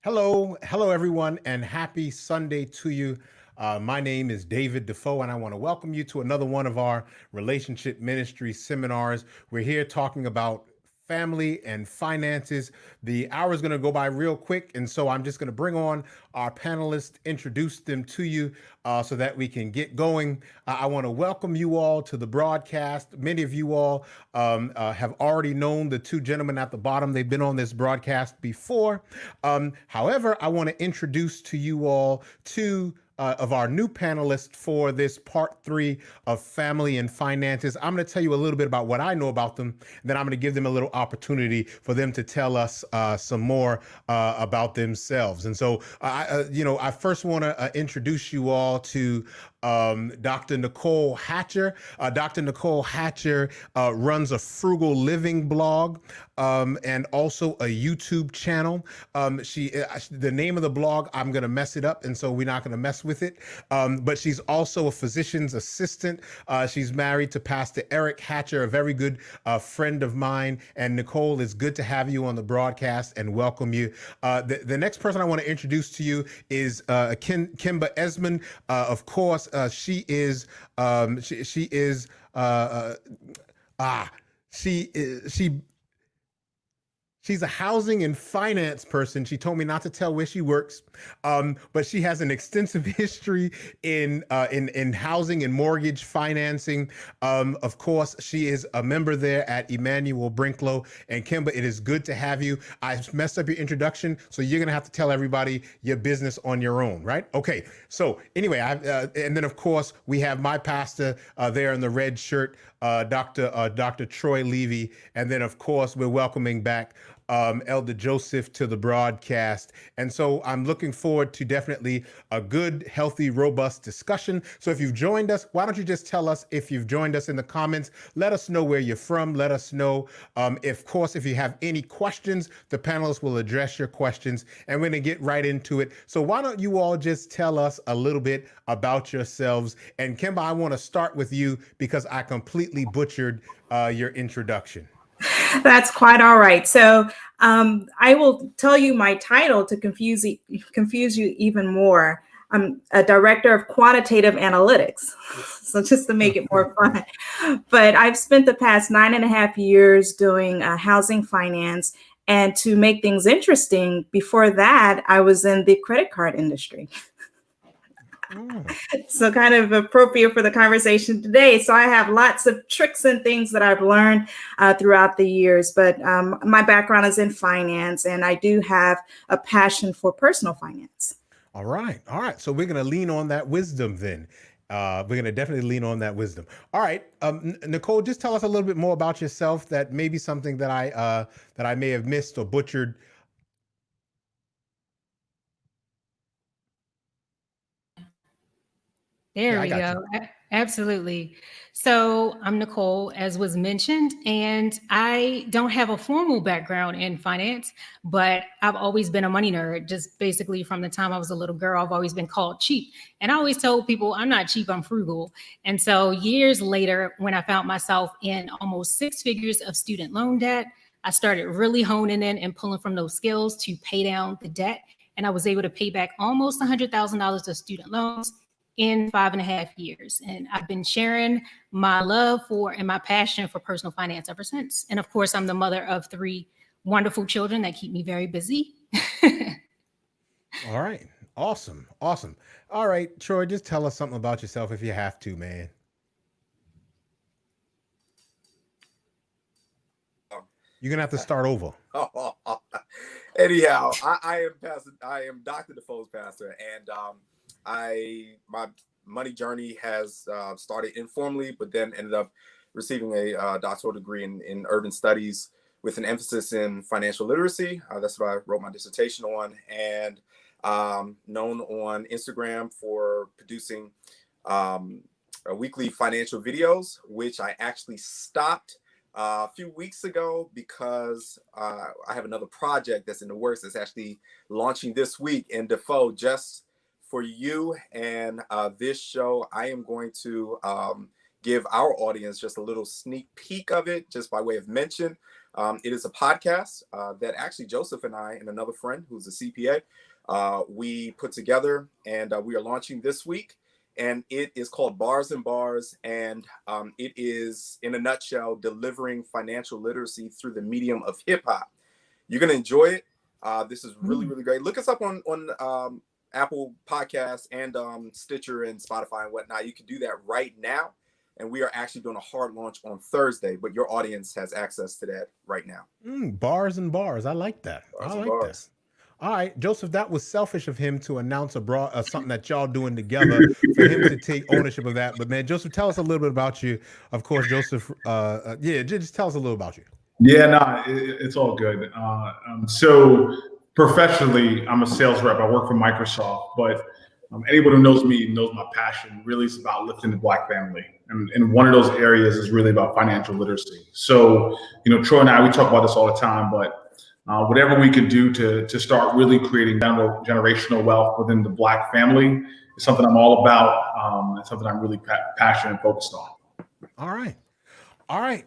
Hello, everyone, and happy Sunday to you. My name is David Defoe, and I want to welcome you to another one of our relationship ministry seminars. We're here talking about family and finances. The hour is going to go by real quick, and so I'm just going to bring on our panelists, introduce them to you so that we can get going. I want to welcome you all to the broadcast. Many of you all have already known the two gentlemen at the bottom. They've been on this broadcast before. However, I want to introduce to you all two of our new panelists for this part three of family and finances. I'm going to tell you a little bit about what I know about them. Then I'm going to give them a little opportunity for them to tell us some more about themselves. And so, I first want to introduce you all to Dr. Nicole Hatcher. Dr. Nicole Hatcher runs a frugal living blog and also a YouTube channel. The name of the blog, I'm going to mess it up, and so we're not going to mess with it. But she's also a physician's assistant. She's married to Pastor Eric Hatcher, a very good friend of mine. And Nicole, it's good to have you on the broadcast and welcome you. The next person I want to introduce to you is Kemba Edmond. Of course, she is she's a housing and finance person. She told me not to tell where she works, but she has an extensive history in housing and mortgage financing. Of course, she is a member there at Emmanuel Brinklow. And Kemba, it is good to have you. I messed up your introduction, so you're gonna have to tell everybody your business on your own, right? Okay. So anyway, and then of course we have my pastor there in the red shirt, Dr. Troy Levy, and then of course we're welcoming back Elder Joseph to the broadcast. And so I'm looking forward to definitely a good, healthy, robust discussion. So if you've joined us, why don't you just tell us if you've joined us in the comments? Let us know where you're from. Let us know, of course, if you have any questions, the panelists will address your questions, and we're going to get right into it. So why don't you all just tell us a little bit about yourselves? And Kemba, I want to start with you because I completely butchered your introduction. That's quite all right. So I will tell you my title to confuse you even more. I'm a director of quantitative analytics. So just to make it more fun. But I've spent the past 9.5 years doing housing finance. And to make things interesting, before that, I was in the credit card industry. So kind of appropriate for the conversation today. So I have lots of tricks and things that I've learned throughout the years, but my background is in finance, and I do have a passion for personal finance. All right. So we're going to lean on that wisdom then. We're going to definitely lean on that wisdom. All right. Nicole, just tell us a little bit more about yourself. That may be something that I may have missed or butchered. There we go. Absolutely. So I'm Nicole, as was mentioned, and I don't have a formal background in finance, but I've always been a money nerd. Just basically from the time I was a little girl, I've always been called cheap. And I always told people I'm not cheap, I'm frugal. And so years later, when I found myself in almost 6 figures of student loan debt, I started really honing in and pulling from those skills to pay down the debt. And I was able to pay back almost $100,000 of student loans in 5.5 years. And I've been sharing my love for and my passion for personal finance ever since. And of course, I'm the mother of 3 wonderful children that keep me very busy. All right. Awesome. All right, Troy, just tell us something about yourself if you have to, man. You're gonna have to start over. Anyhow, I am Dr. Defoe's pastor, and my money journey has started informally, but then ended up receiving a doctoral degree in urban studies with an emphasis in financial literacy. That's what I wrote my dissertation on, and known on Instagram for producing weekly financial videos, which I actually stopped a few weeks ago because I have another project that's in the works that's actually launching this week in Defoe. Just for you and this show, I am going to give our audience just a little sneak peek of it, just by way of mention. It is a podcast that actually Joseph and I and another friend who's a CPA, we put together, and we are launching this week. And it is called Bars and Bars. And it is, in a nutshell, delivering financial literacy through the medium of hip hop. You're going to enjoy it. This is really, really great. Look us up on Apple Podcasts and Stitcher and Spotify and whatnot. You can do that right now. And we are actually doing a hard launch on Thursday, but your audience has access to that right now. Bars and Bars. I like that. Bars I and like Bars. that. All right, Joseph, that was selfish of him to announce something that y'all doing together for him to take ownership of that. But man, Joseph, tell us a little bit about you. Of course, Joseph, just tell us a little about you. Yeah, no, it's all good. So professionally, I'm a sales rep. I work for Microsoft, but anyone who knows me knows my passion really is about lifting the Black family. And one of those areas is really about financial literacy. So, Troy and I, we talk about this all the time, but whatever we can do to start really creating generational wealth within the Black family is something I'm all about. It's something I'm really passionate and focused on. All right.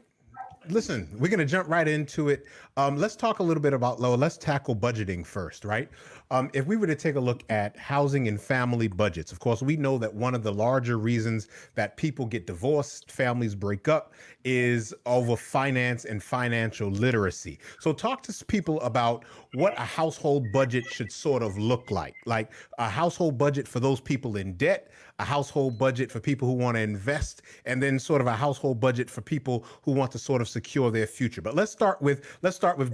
Listen, we're going to jump right into it. Let's talk a little bit about let's tackle budgeting first, right? If we were to take a look at housing and family budgets, of course, we know that one of the larger reasons that people get divorced, families break up, is over finance and financial literacy. So talk to people about what a household budget should sort of look like a household budget for those people in debt, a household budget for people who want to invest, and then sort of a household budget for people who want to sort of secure their future. But let's start with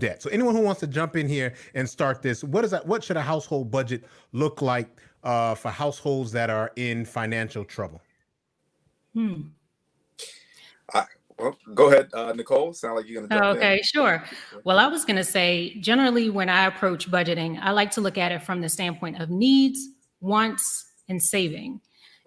debt. So anyone who wants to jump in here and start this, what should a household budget look like for households that are in financial trouble? Well, go ahead, Nicole. Sound like you're going to jump in. Okay, sure. Well, I was going to say, generally, when I approach budgeting, I like to look at it from the standpoint of needs, wants, and saving.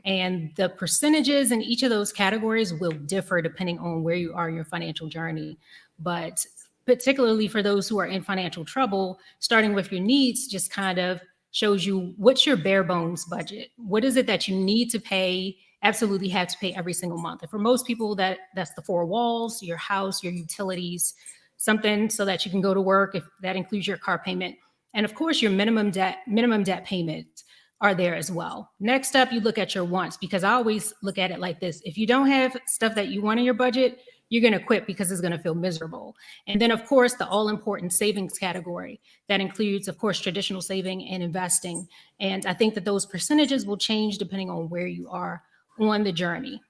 And the percentages in each of those categories will differ depending on where you are in your financial journey. But particularly for those who are in financial trouble, starting with your needs just kind of shows you what's your bare bones budget. What is it that you need to pay, absolutely have to pay every single month? And for most people, that's the four walls, your house, your utilities, something so that you can go to work, if that includes your car payment. And of course, your minimum debt payments are there as well. Next up, you look at your wants, because I always look at it like this. If you don't have stuff that you want in your budget, you're going to quit because it's going to feel miserable. And then, of course, the all-important savings category. That includes, of course, traditional saving and investing. And I think that those percentages will change depending on where you are on the journey.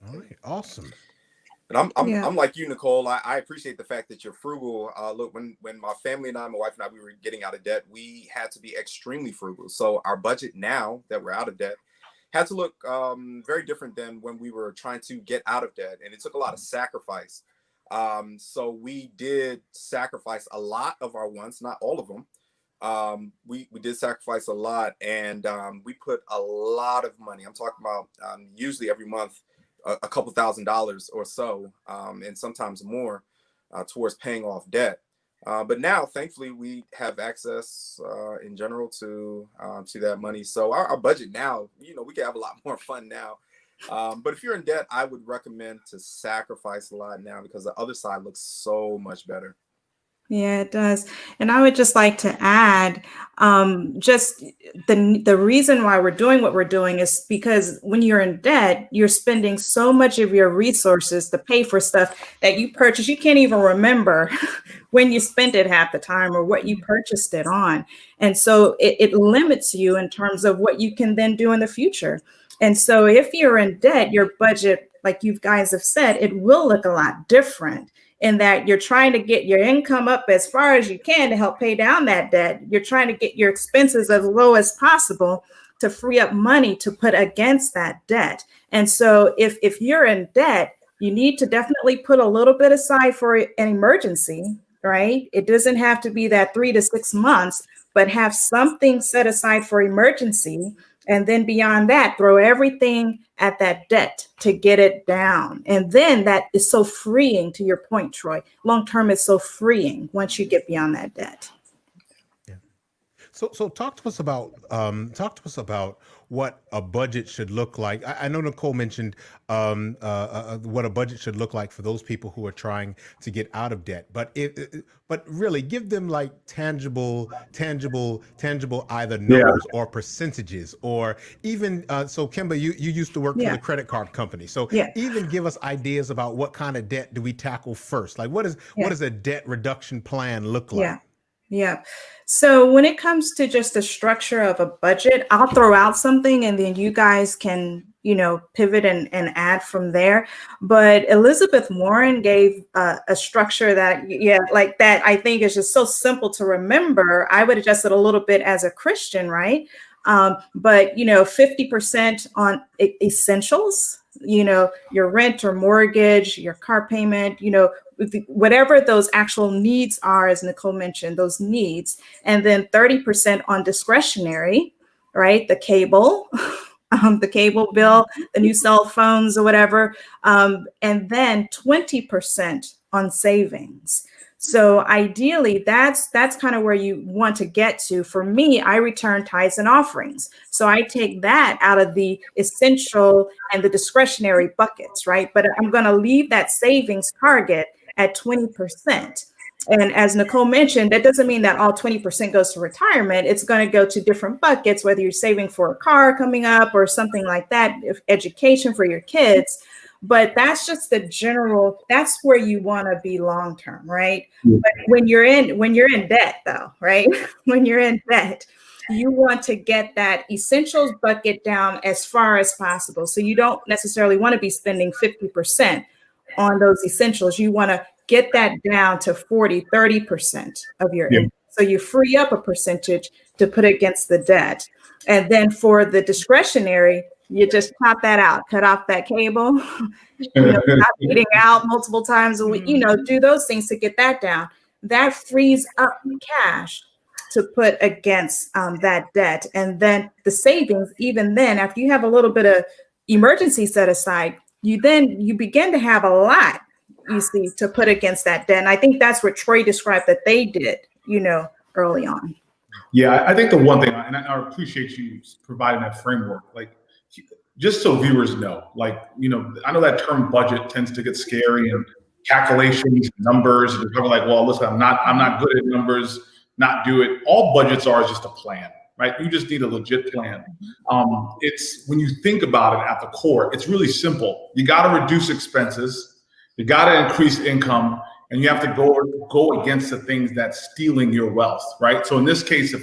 All right, awesome. And I'm like you, Nicole. I appreciate the fact that you're frugal. Look, when my family and I, my wife and I, we were getting out of debt, we had to be extremely frugal. So our budget now that we're out of debt had to look very different than when we were trying to get out of debt. And it took a lot of sacrifice. So we did sacrifice a lot of our wants, not all of them. We did sacrifice a lot, and we put a lot of money. I'm talking about usually every month, a couple $1,000s or so, and sometimes more, towards paying off debt. But now, thankfully, we have access in general to that money. So our budget now, we can have a lot more fun now. But if you're in debt, I would recommend to sacrifice a lot now, because the other side looks so much better. Yeah, it does. And I would just like to add, just the reason why we're doing what we're doing is because when you're in debt, you're spending so much of your resources to pay for stuff that you purchase. You can't even remember when you spent it half the time or what you purchased it on. And so it limits you in terms of what you can then do in the future. And so if you're in debt, your budget, like you guys have said, it will look a lot different, in that you're trying to get your income up as far as you can to help pay down that debt. You're trying to get your expenses as low as possible to free up money to put against that debt. And so if you're in debt, you need to definitely put a little bit aside for an emergency, right? It doesn't have to be that 3 to 6 months, but have something set aside for emergency. And then beyond that, throw everything at that debt to get it down. And then that is so freeing, to your point, Troy. Long term is so freeing once you get beyond that debt. Yeah. So talk to us about what a budget should look like. I know Nicole mentioned what a budget should look like for those people who are trying to get out of debt, but really give them like tangible either numbers or percentages, or even so. Kemba, you used to work for the credit card company, so even give us ideas about what kind of debt do we tackle first. Like what does a debt reduction plan look like? Yeah. So when it comes to just the structure of a budget, I'll throw out something and then you guys can, pivot and add from there. But Elizabeth Warren gave a structure that, like that I think is just so simple to remember. I would adjust it a little bit as a Christian, right? But 50% on essentials, your rent or mortgage, your car payment, whatever those actual needs are, as Nicole mentioned, those needs, and then 30% on discretionary, right? The cable, the cable bill, the new cell phones or whatever, and then 20% on savings. So ideally, that's kind of where you want to get to. For me, I return tithes and offerings. So I take that out of the essential and the discretionary buckets, right? But I'm going to leave that savings target at 20%. And as Nicole mentioned, that doesn't mean that all 20% goes to retirement. It's going to go to different buckets, whether you're saving for a car coming up or something like that, if education for your kids. But that's just the general, that's where you want to be long term, right? But when you're in debt though, right? When you're in debt, you want to get that essentials bucket down as far as possible. So you don't necessarily want to be spending 50% on those essentials. You want to get that down to 40-30% of your income. So you free up a percentage to put against the debt. And then for the discretionary, you just pop that out, cut off that cable, stop eating out multiple times a week, do those things to get that down. That frees up cash to put against that debt. And then the savings, even then, after you have a little bit of emergency set aside, you begin to have a lot, you see, to put against that debt. And I think that's what Troy described that they did, early on. Yeah, I think the one thing, and I appreciate you providing that framework, like, just so viewers know, like, I know that term budget tends to get scary and calculations, numbers, and people are like, well, listen, I'm not good at numbers, not do it. All budgets are is just a plan, right? You just need a legit plan. It's when you think about it at the core, it's really simple. You got to reduce expenses, you got to increase income, and you have to go against the things that's stealing your wealth, right? So in this case,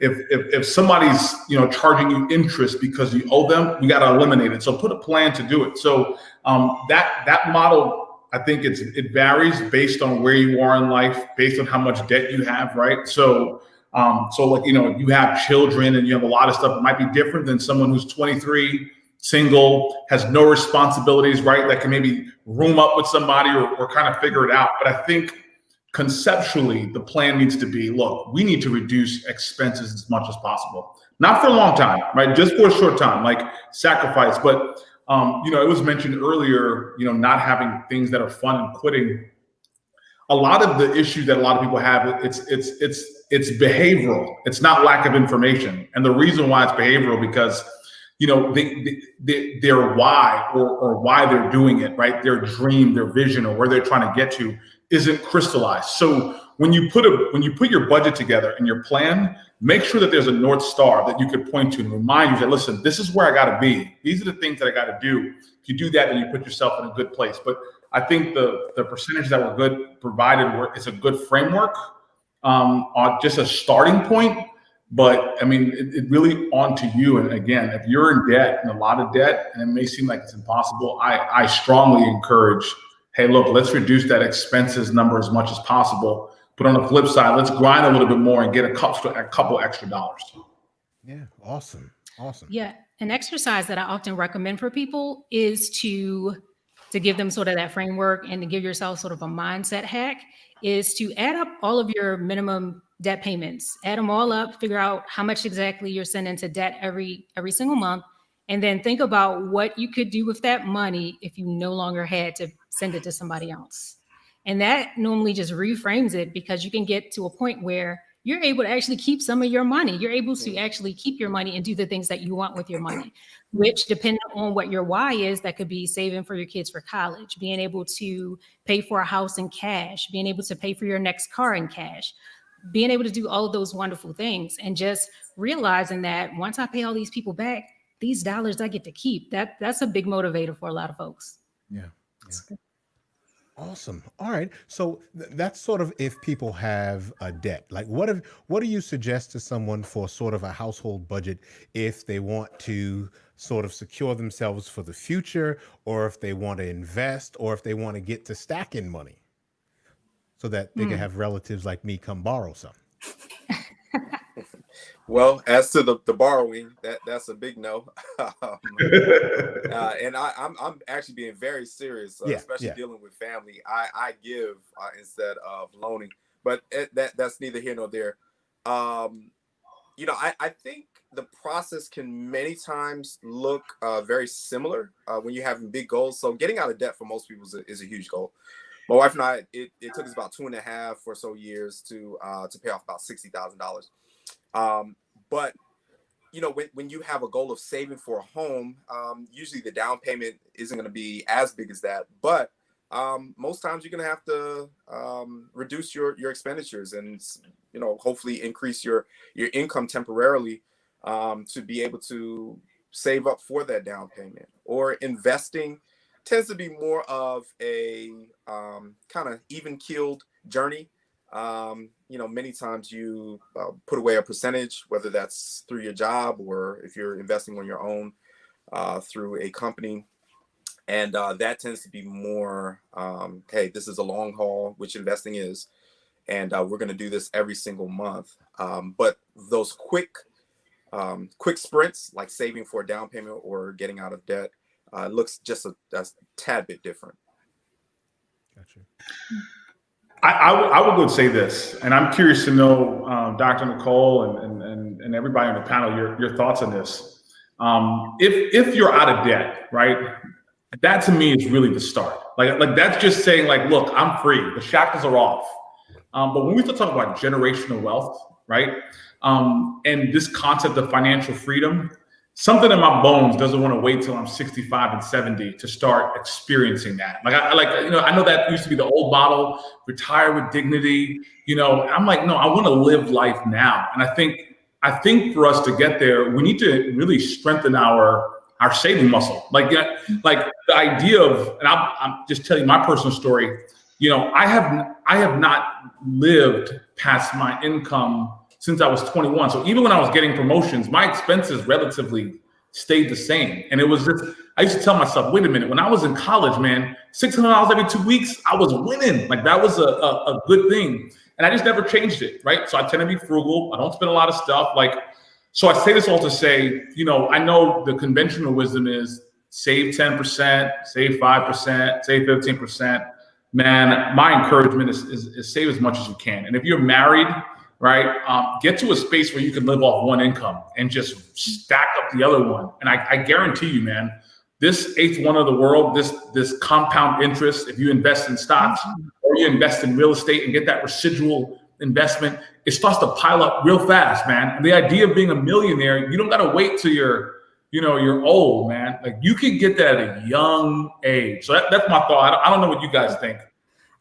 if somebody's charging you interest because you owe them, you got to eliminate it. So put a plan to do it. So that model, I think it varies based on where you are in life, based on how much debt you have, right? So like, you have children and you have a lot of stuff that might be different than someone who's 23, single, has no responsibilities, right? That can maybe room up with somebody or kind of figure it out. But I think conceptually, the plan needs to be, look, we need to reduce expenses as much as possible. Not for a long time, right? Just for a short time, like sacrifice. But, it was mentioned earlier, not having things that are fun and quitting. A lot of the issues that a lot of people have, it's behavioral. It's not lack of information. And the reason why it's behavioral, because their why or why they're doing it, right? Their dream, their vision, or where they're trying to get to isn't crystallized. So when you put your budget together and your plan, make sure that there's a North Star that you could point to and remind you that, listen, this is where I got to be. These are the things that I got to do. If you do that, then you put yourself in a good place. But I think the percentage that we're good provided is a good framework on just a starting point. But I mean, it really on to you. And again, if you're in debt and a lot of debt, and it may seem like it's impossible, I strongly encourage, hey, look, let's reduce that expenses number as much as possible. But on the flip side, let's grind a little bit more and get a couple extra dollars. Yeah, awesome. Yeah, an exercise that I often recommend for people is to give them sort of that framework and to give yourself sort of a mindset hack, is to add up all of your minimum debt payments, add them all up, figure out how much exactly you're sending to debt every single month, and then think about what you could do with that money if you no longer had to send it to somebody else. And that normally just reframes it, because you can get to a point where you're able to actually keep some of your money. You're able to actually keep your money and do the things that you want with your money, which depending on what your why is, that could be saving for your kids for college, being able to pay for a house in cash, being able to pay for your next car in cash, being able to do all of those wonderful things, and just realizing that once I pay all these people back, these dollars I get to keep. That's a big motivator for a lot of folks. Yeah. Awesome. All right. So that's sort of if people have a debt. Like what do you suggest to someone for sort of a household budget if they want to sort of secure themselves for the future, or if they want to invest, or if they want to get to stacking money so that they can have relatives like me come borrow some? Well, as to the borrowing, that's a big no. And I'm actually being very serious, especially dealing with family. I give instead of loaning, but that's neither here nor there. You know, I think the process can many times look very similar when you're having big goals. So getting out of debt for most people is a huge goal. My wife and I, it took us about 2.5 or so years to pay off about $60,000. But you know, when you have a goal of saving for a home, usually the down payment isn't going to be as big as that. But most times you're going to have to reduce your expenditures and, you know, hopefully increase your income temporarily to be able to save up for that down payment. Or investing tends to be more of a kind of even-keeled journey. You know, many times you put away a percentage, whether that's through your job or if you're investing on your own through a company. And that tends to be more, hey, this is a long haul, which investing is. And we're going to do this every single month. But those quick sprints, like saving for a down payment or getting out of debt, looks just a tad bit different. Gotcha. I would go say this, and I'm curious to know, Dr. Nicole and everybody on the panel, your thoughts on this. If you're out of debt, right, that to me is really the start. Like that's just saying, like, look, I'm free. The shackles are off. But when we start talking about generational wealth, right, and this concept of financial freedom, something in my bones doesn't want to wait till I'm 65 and 70 to start experiencing that. Like I know that used to be the old model, retire with dignity, you know, I'm like, no, I want to live life now. And I think for us to get there, we need to really strengthen our saving muscle. Like the idea of, and I'm just telling you my personal story, you know, I have not lived past my income since I was 21. So even when I was getting promotions, my expenses relatively stayed the same. And it was just, I used to tell myself, wait a minute, when I was in college, man, $600 every 2 weeks, I was winning. Like that was a good thing. And I just never changed it, right? So I tend to be frugal. I don't spend a lot of stuff. Like, so I say this all to say, you know, I know the conventional wisdom is save 10%, save 5%, save 15%. Man, my encouragement is save as much as you can. And if you're married, right, get to a space where you can live off one income and just stack up the other one. And I guarantee you, man, this eighth one of the world, this compound interest, if you invest in stocks or you invest in real estate and get that residual investment, it starts to pile up real fast, man. And the idea of being a millionaire, you don't got to wait till you're old, man. Like you can get that at a young age. So that's my thought. I don't know what you guys think.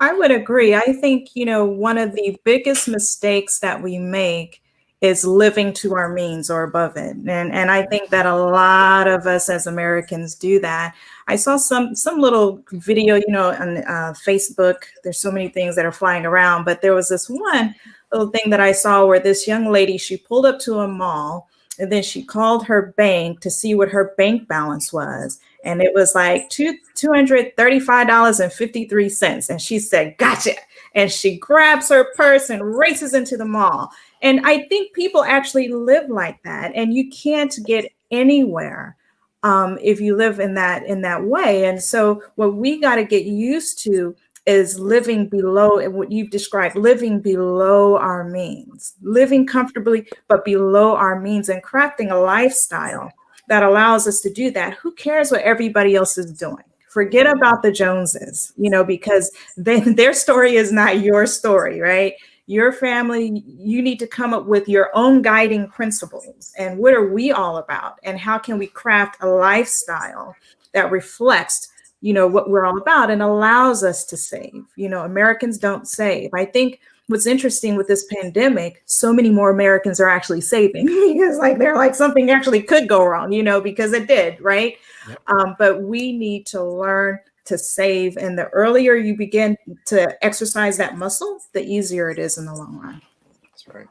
I would agree. I think, you know, one of the biggest mistakes that we make is living to our means or above it. And I think that a lot of us as Americans do that. I saw some little video, you know, on Facebook. There's so many things that are flying around, but there was this one little thing that I saw where this young lady, she pulled up to a mall and then she called her bank to see what her bank balance was. And it was like $235.53. And she said, gotcha. And she grabs her purse and races into the mall. And I think people actually live like that. And you can't get anywhere if you live in that way. And so what we got to get used to is living below what you've described, living below our means, living comfortably, but below our means, and crafting a lifestyle that allows us to do that. Who cares what everybody else is doing? Forget about the Joneses, you know, because then their story is not your story, right? your family, you need to come up with your own guiding principles. And what are we all about? And how can we craft a lifestyle that reflects, what we're all about and allows us to save? Americans don't save. I think what's interesting with this pandemic, so many more Americans are actually saving because they're like something actually could go wrong, because it did, right? Yep. But we need to learn to save. And the earlier you begin to exercise that muscle, the easier it is in the long run. That's right.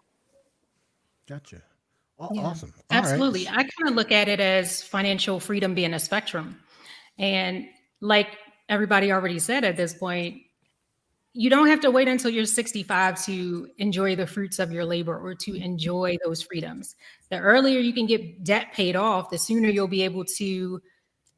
Gotcha. Yeah, awesome. Absolutely. Right. I kind of look at it as financial freedom being a spectrum. And like everybody already said at this point, you don't have to wait until you're 65 to enjoy the fruits of your labor or to enjoy those freedoms. The earlier you can get debt paid off, the sooner you'll be able to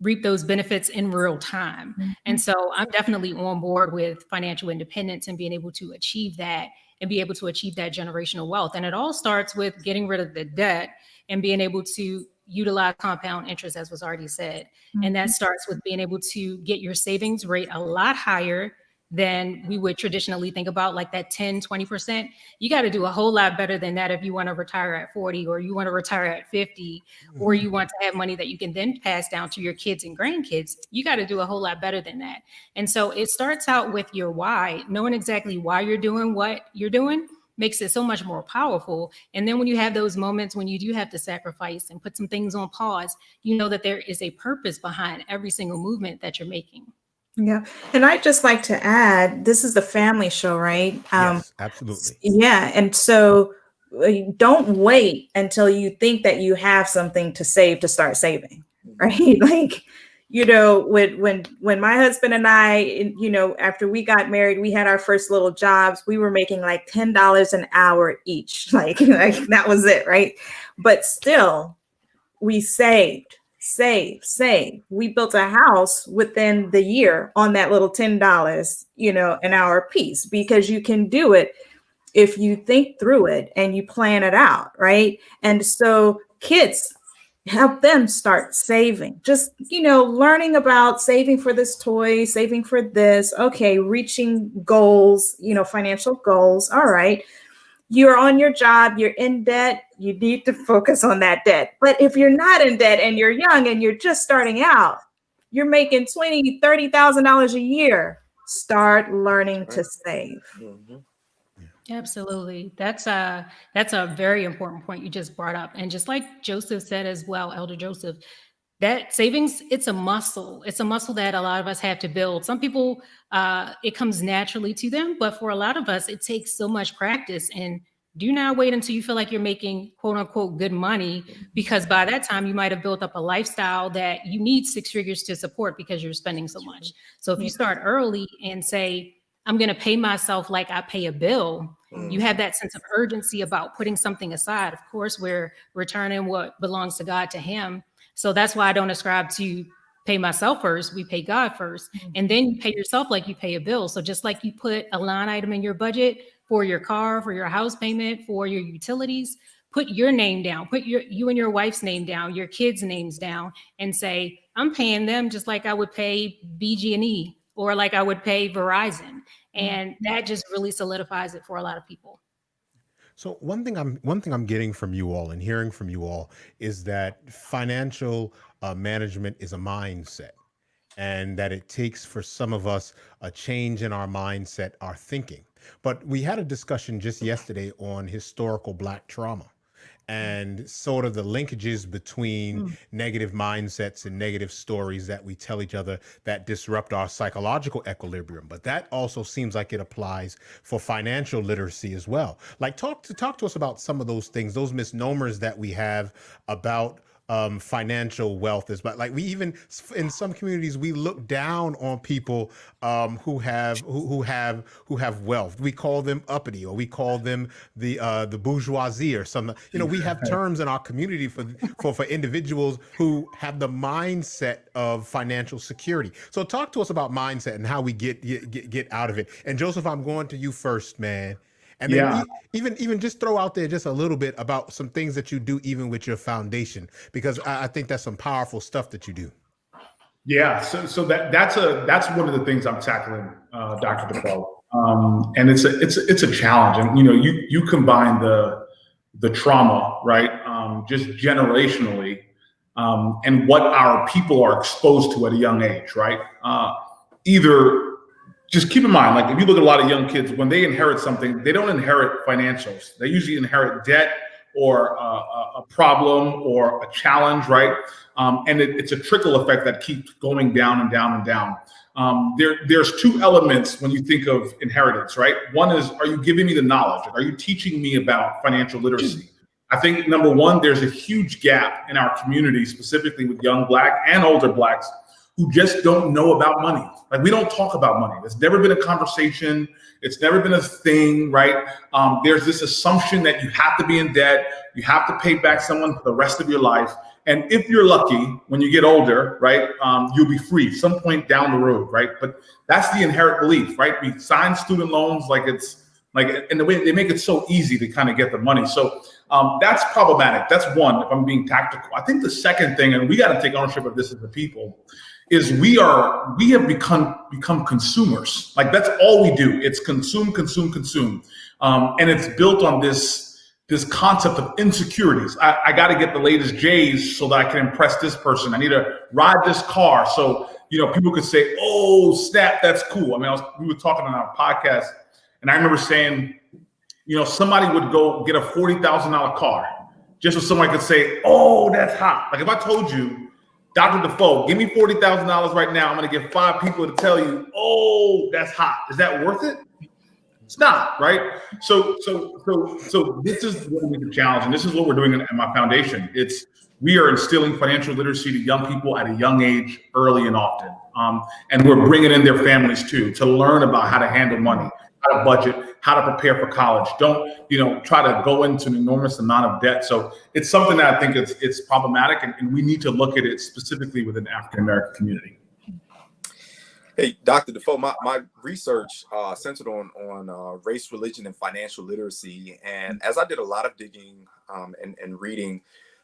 reap those benefits in real time. Mm-hmm. And so I'm definitely on board with financial independence and being able to achieve that and be able to achieve that generational wealth. And it all starts with getting rid of the debt and being able to utilize compound interest, as was already said. Mm-hmm. And that starts with being able to get your savings rate a lot higher than we would traditionally think about, like that 10, 20%. You got to do a whole lot better than that if you want to retire at 40 or you want to retire at 50, or you want to have money that you can then pass down to your kids and grandkids. You got to do a whole lot better than that. And so it starts out with your why. Knowing exactly why you're doing what you're doing makes it so much more powerful. And then when you have those moments when you do have to sacrifice and put some things on pause, you know that there is a purpose behind every single movement that you're making. Yeah. And I'd just like to add, this is the family show, right? Yes, absolutely. Yeah. And so don't wait until you think that you have something to save to start saving, right? When my husband and I, after we got married, we had our first little jobs. We were making like $10 an hour each. Like that was it, right? But still, we saved. Save. We built a house within the year on that little $10, an hour piece, because you can do it if you think through it and you plan it out, right? And so kids, help them start saving, just, learning about saving for this toy, saving for this, okay, reaching goals, financial goals. All right. You're on your job, you're in debt, you need to focus on that debt. But if you're not in debt and you're young and you're just starting out, you're making $20,000, $30,000 a year, start learning to save. Mm-hmm. Absolutely. That's a very important point you just brought up. And just like Joseph said as well, Elder Joseph, that savings, it's a muscle. It's a muscle that a lot of us have to build. Some people, it comes naturally to them, but for a lot of us, it takes so much practice. And do not wait until you feel like you're making quote unquote good money, because by that time you might have built up a lifestyle that you need 6 figures to support because you're spending so much. So if you start early and say, I'm going to pay myself like I pay a bill, you have that sense of urgency about putting something aside. Of course, we're returning what belongs to God to Him. So that's why I don't ascribe to pay myself first. We pay God first. And then you pay yourself like you pay a bill. So just like you put a line item in your budget for your car, for your house payment, for your utilities, put your name down, put you and your wife's name down, your kids' names down, and say, I'm paying them just like I would pay BG&E or like I would pay Verizon. And that just really solidifies it for a lot of people. So one thing I'm getting from you all and hearing from you all is that financial management is a mindset, and that it takes for some of us a change in our mindset, our thinking. But we had a discussion just yesterday on historical Black trauma and sort of the linkages between negative mindsets and negative stories that we tell each other that disrupt our psychological equilibrium. But that also seems like it applies for financial literacy as well. Like talk to us about some of those things, those misnomers that we have about financial wealth is, but like we even in some communities we look down on people who have wealth. We call them uppity, or we call them the bourgeoisie or something. We have terms in our community for individuals who have the mindset of financial security. So talk to us about mindset and how we get out of it. And Joseph, I'm going to you first, man. And then even just throw out there just a little bit about some things that you do even with your foundation, because I think that's some powerful stuff that you do. Yeah, so that's one of the things I'm tackling, Dr. Defoe. And it's a challenge. And you combine the trauma, right? Just generationally, and what our people are exposed to at a young age, right? Either just keep in mind, like if you look at a lot of young kids, when they inherit something, they don't inherit financials. They usually inherit debt or a problem or a challenge, right? And it's a trickle effect that keeps going down and down and down. There's two elements when you think of inheritance, right? One is, are you giving me the knowledge? Are you teaching me about financial literacy? I think number one, there's a huge gap in our community, specifically with young Black and older Blacks, who just don't know about money. Like, we don't talk about money. It's never been a conversation. It's never been a thing, right? There's this assumption that you have to be in debt. You have to pay back someone for the rest of your life. And if you're lucky, when you get older, right, you'll be free some point down the road, right? But that's the inherent belief, right? We sign student loans like it's like, and the way they make it so easy to kind of get the money. So that's problematic. That's one, if I'm being tactical. I think the second thing, and we got to take ownership of this as a people, is we have become consumers. Like, that's all we do. It's consume. And it's built on this concept of insecurities. I got to get the latest J's so that I can impress this person. I need to ride this car. So, people could say, oh, snap, that's cool. I mean, we were talking on our podcast, and I remember saying, somebody would go get a $40,000 car just so somebody could say, oh, that's hot. Like, if I told you, Dr. Defoe, give me $40,000 right now, I'm going to get 5 people to tell you, oh, that's hot. Is that worth it? It's not, right? So this is what we can challenge, and this is what we're doing at my foundation. We are instilling financial literacy to young people at a young age, early and often. And we're bringing in their families too, to learn about how to handle money, how to budget, how to prepare for college. Don't, try to go into an enormous amount of debt. So it's something that I think it's problematic, and we need to look at it specifically within the African-American community. Hey, Dr. Defoe, my research centered on race, religion, and financial literacy. And as I did a lot of digging and reading,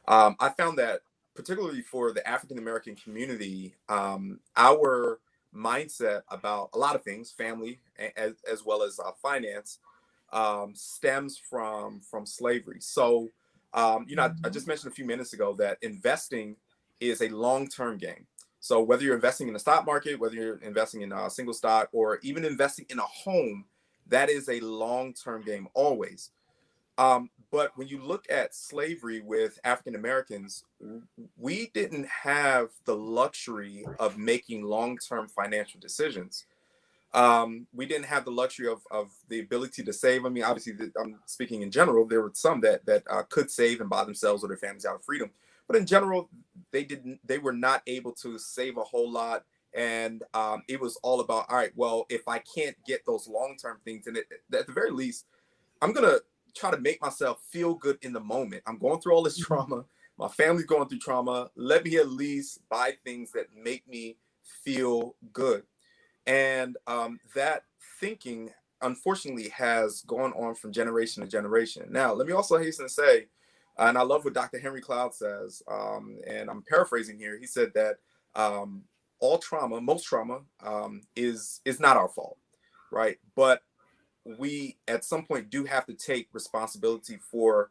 I found that particularly for the African-American community, our mindset about a lot of things, family as well as finance, stems from slavery. So, I just mentioned a few minutes ago that investing is a long-term game. So whether you're investing in the stock market, whether you're investing in a single stock, or even investing in a home, that is a long-term game always. But when you look at slavery with African Americans, we didn't have the luxury of making long-term financial decisions. We didn't have the luxury of the ability to save. I mean, obviously, I'm speaking in general. There were some that could save and buy themselves or their families out of freedom. But in general, they were not able to save a whole lot. And it was all about, all right, well, if I can't get those long-term things, and at the very least, I'm going to try to make myself feel good in the moment. I'm going through all this trauma. My family's going through trauma. Let me at least buy things that make me feel good. And that thinking, unfortunately, has gone on from generation to generation. Now, let me also hasten to say, and I love what Dr. Henry Cloud says, and I'm paraphrasing here. He said that all trauma, most trauma, is not our fault, right? But we, at some point, do have to take responsibility for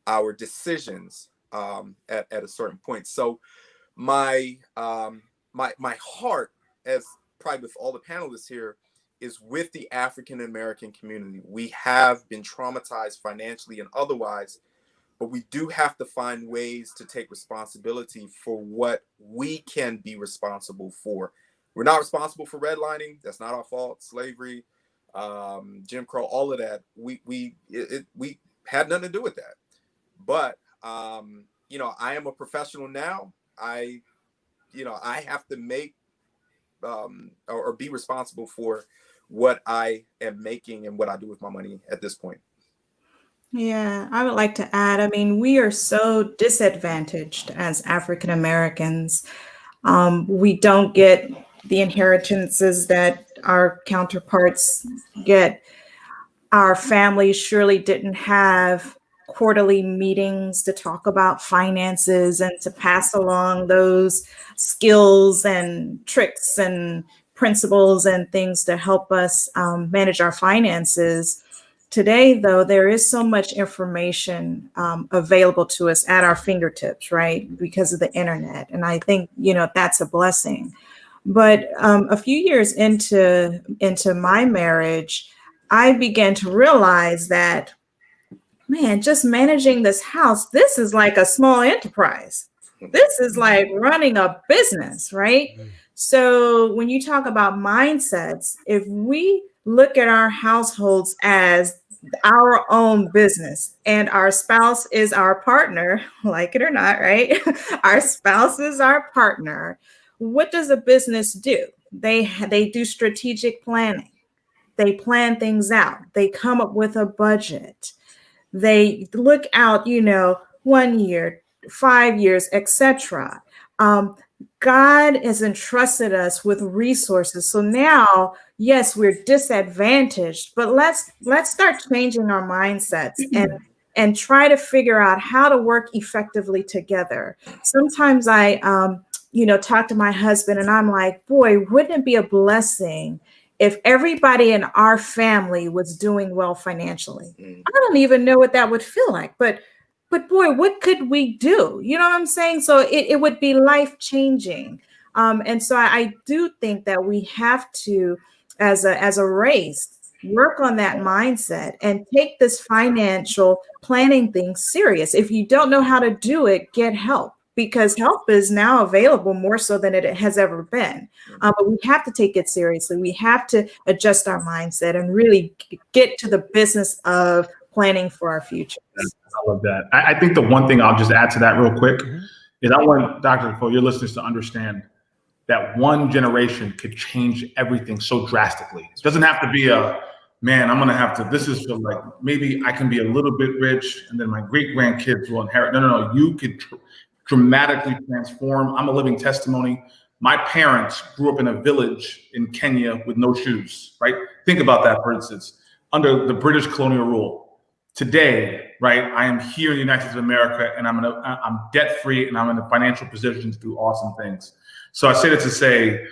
our decisions at a certain point. So my heart, as probably with all the panelists here, is with the African American community. We have been traumatized financially and otherwise, but we do have to find ways to take responsibility for what we can be responsible for. We're not responsible for redlining. That's not our fault. Slavery, Jim Crow, all of that. We had nothing to do with that. But I am a professional now. I have to make or be responsible for what I am making and what I do with my money at this point. Yeah, I would like to add, I mean, we are so disadvantaged as African Americans. We don't get the inheritances that our counterparts get. Our families surely didn't have quarterly meetings to talk about finances and to pass along those skills and tricks and principles and things to help us manage our finances. Today, though, there is so much information available to us at our fingertips, right? Because of the internet. And I think, that's a blessing. But a few years into my marriage, I began to realize that, man, just managing this house, this is like a small enterprise. This is like running a business, right? So when you talk about mindsets, if we look at our households as our own business and our spouse is our partner, like it or not, right? Our spouse is our partner. What does a business do? They do strategic planning. They plan things out. They come up with a budget. They look out, 1 year, 5 years, etc. God has entrusted us with resources. So now, yes, we're disadvantaged, but let's start changing our mindsets and try to figure out how to work effectively together. Sometimes I talk to my husband and I'm like, boy, wouldn't it be a blessing if everybody in our family was doing well financially? I don't even know what that would feel like, but boy, what could we do? You know what I'm saying? So it would be life-changing. And so I do think that we have to, as a race, work on that mindset and take this financial planning thing serious. If you don't know how to do it, get help, because help is now available more so than it has ever been. But we have to take it seriously. We have to adjust our mindset and really get to the business of planning for our futures. I love that. I think the one thing I'll just add to that real quick is I want Dr. Nicole, your listeners, to understand that one generation could change everything so drastically. It doesn't have to be this is for like, maybe I can be a little bit rich and then my great grandkids will inherit. No. You could dramatically transform. I'm a living testimony. My parents grew up in a village in Kenya with no shoes, right? Think about that, for instance, under the British colonial rule. Today, right, I am here in the United States of America and I'm debt-free and I'm in a financial position to do awesome things. So I say that to say,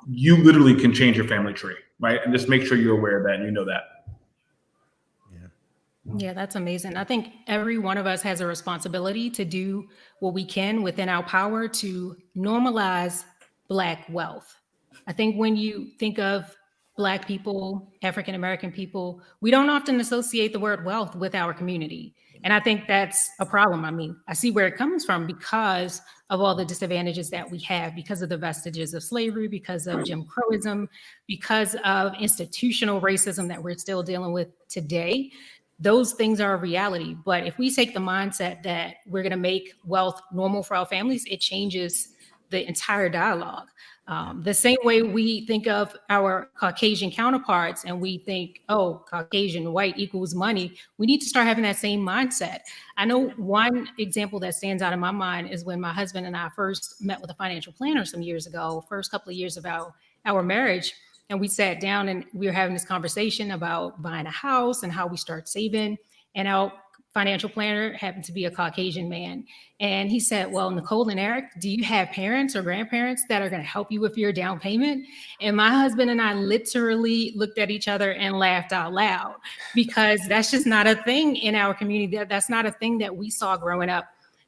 you literally can change your family tree, right? And just make sure you're aware of that and you know that. Yeah, that's amazing. I think every one of us has a responsibility to do what we can within our power to normalize Black wealth. I think when you think of Black people, African-American people, we don't often associate the word wealth with our community. And I think that's a problem. I mean, I see where it comes from because of all the disadvantages that we have, because of the vestiges of slavery, because of Jim Crowism, because of institutional racism that we're still dealing with today. Those things are a reality. But if we take the mindset that we're going to make wealth normal for our families, it changes the entire dialogue. The same way we think of our Caucasian counterparts and we think, oh, Caucasian white equals money. We need to start having that same mindset. I know one example that stands out in my mind is when my husband and I first met with a financial planner some years ago, first couple of years of our marriage. And we sat down and we were having this conversation about buying a house and how we start saving. And our financial planner happened to be a Caucasian man. And he said, well, Nicole and Eric, do you have parents or grandparents that are going to help you with your down payment? And my husband and I literally looked at each other and laughed out loud, because that's just not a thing in our community. That's not a thing that we saw growing up.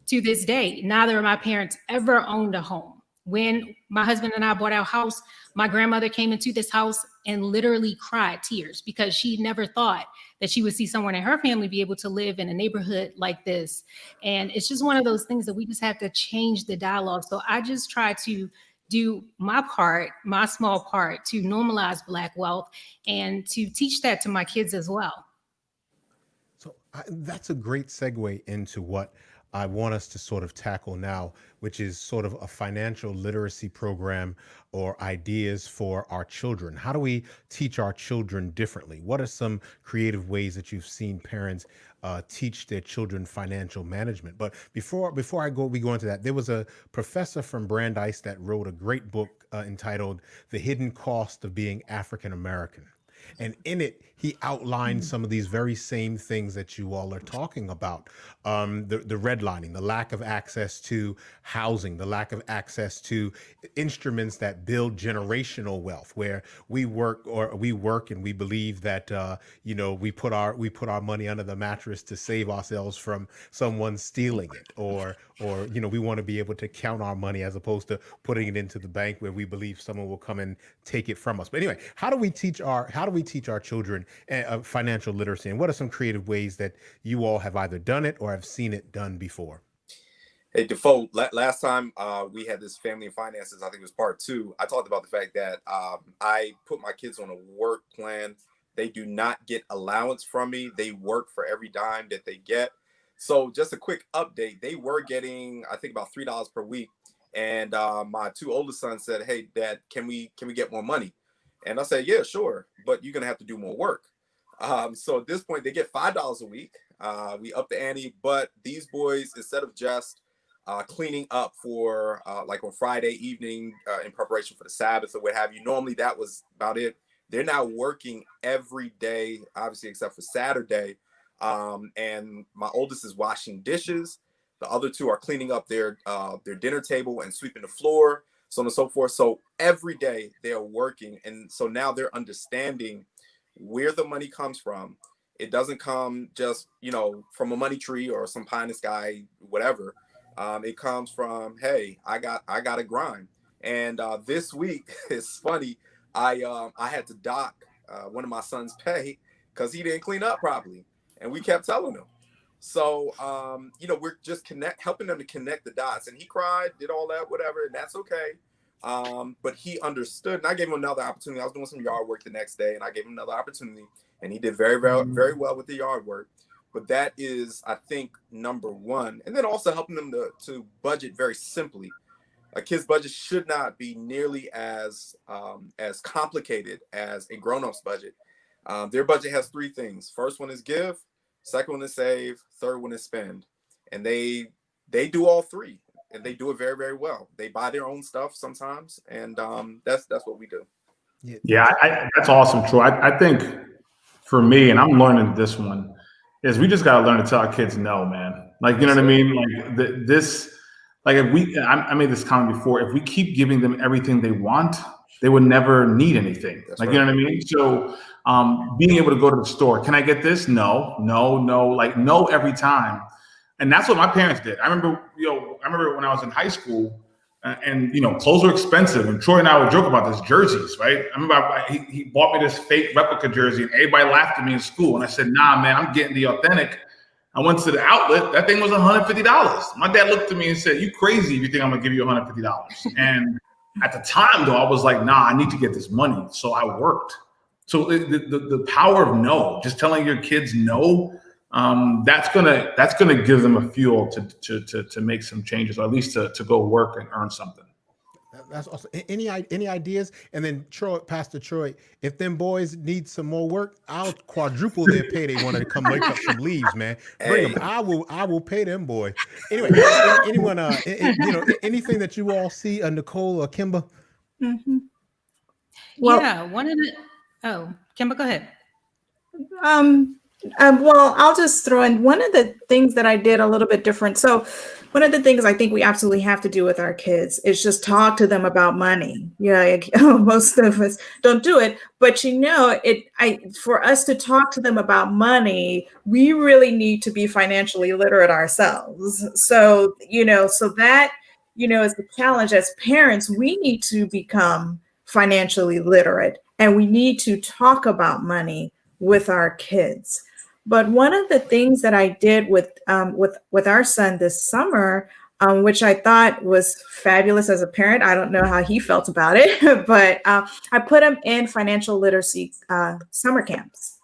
To this day, neither of my parents ever owned a home. When my husband and I bought our house, my grandmother came into this house and literally cried tears because she never thought that she would see someone in her family be able to live in a neighborhood like this. And it's just one of those things that we just have to change the dialogue. So I just try to do my part, my small part, to normalize Black wealth and to teach that to my kids as well. So that's a great segue into what I want us to sort of tackle now, which is sort of a financial literacy program or ideas for our children. How do we teach our children differently? What are some creative ways that you've seen parents teach their children financial management? But before we go into that, there was a professor from Brandeis that wrote a great book entitled The Hidden Cost of Being African American. And in it, he outlined some of these very same things that you all are talking about. The redlining, the lack of access to housing, the lack of access to instruments that build generational wealth, where we work and we believe that we put our money under the mattress to save ourselves from someone stealing it, or we want to be able to count our money as opposed to putting it into the bank where we believe someone will come and take it from us. But anyway, how do we teach our children financial literacy, and what are some creative ways that you all have either done it or have seen it done before? Hey, Defoe, last time we had this family and finances, I think it was part 2. I talked about the fact that I put my kids on a work plan. They do not get allowance from me. They work for every dime that they get. So just a quick update, they were getting, I think, about $3 per week. And my 2 oldest sons said, "Hey, Dad, can we get more money?" And I said, "Yeah, sure, but you're going to have to do more work." So at this point, they get $5 a week. We up the ante, but these boys, instead of just cleaning up for like on Friday evening in preparation for the Sabbath or what have you, normally that was about it. They're now working every day, obviously, except for Saturday. And my oldest is washing dishes. The other 2 are cleaning up their dinner table and sweeping the floor, so on and so forth. So every day they are working. And so now they're understanding where the money comes from. It doesn't come just, from a money tree or some pie in the sky, whatever. It comes from, hey, I got to grind. And this week, it's funny, I had to dock one of my sons' pay because he didn't clean up properly. And we kept telling him. So, we're just helping them to connect the dots. And he cried, did all that, whatever, and that's okay. But he understood, and I gave him another opportunity. I was doing some yard work the next day, and I gave him another opportunity, and he did very, very, very well with the yard work. But that is, I think, number one. And then also helping them to budget very simply. A kid's budget should not be nearly as complicated as a grown-up's budget. Their budget has 3 things. First one is give, second one is save, third one is spend. And they do all 3, and they do it very, very well. They buy their own stuff sometimes, and that's what we do. Yeah, that's awesome, Troy. I think for me, and I'm learning this one, is we just got to learn to tell our kids no, man. Like, you know what I mean? Like I made this comment before, if we keep giving them everything they want, they would never need anything. That's like, right. You know what I mean? So being able to go to the store, can I get this? No, like no every time. And that's what my parents did. I remember when I was in high school, and clothes were expensive, and Troy and I would joke about this jerseys, right? I remember he bought me this fake replica jersey, and everybody laughed at me in school. And I said, "Nah, man, I'm getting the authentic." I went to the outlet. That thing was $150. My dad looked at me and said, "You crazy if you think I'm gonna give you $150?" And at the time, though, I was like, "Nah, I need to get this money." So I worked. So the power of no, just telling your kids no, that's gonna give them a fuel to make some changes, or at least to go work and earn something. That's awesome. Any ideas? And then Pastor Troy, if them boys need some more work, I'll quadruple their pay. They wanted to come rake up some leaves, man. Bring them. I will pay them, boy. Anyway, anyone, anything that you all see, Nicole or Kemba? Mm-hmm. Well, yeah, Kemba, go ahead. Well, I'll just throw in one of the things that I did a little bit different. So one of the things I think we absolutely have to do with our kids is just talk to them about money. Most of us don't do it, but for us to talk to them about money, we really need to be financially literate ourselves. So, so that, is the challenge as parents. We need to become financially literate, and we need to talk about money with our kids. But one of the things that I did with our son this summer, which I thought was fabulous as a parent, I don't know how he felt about it, but I put him in financial literacy summer camps.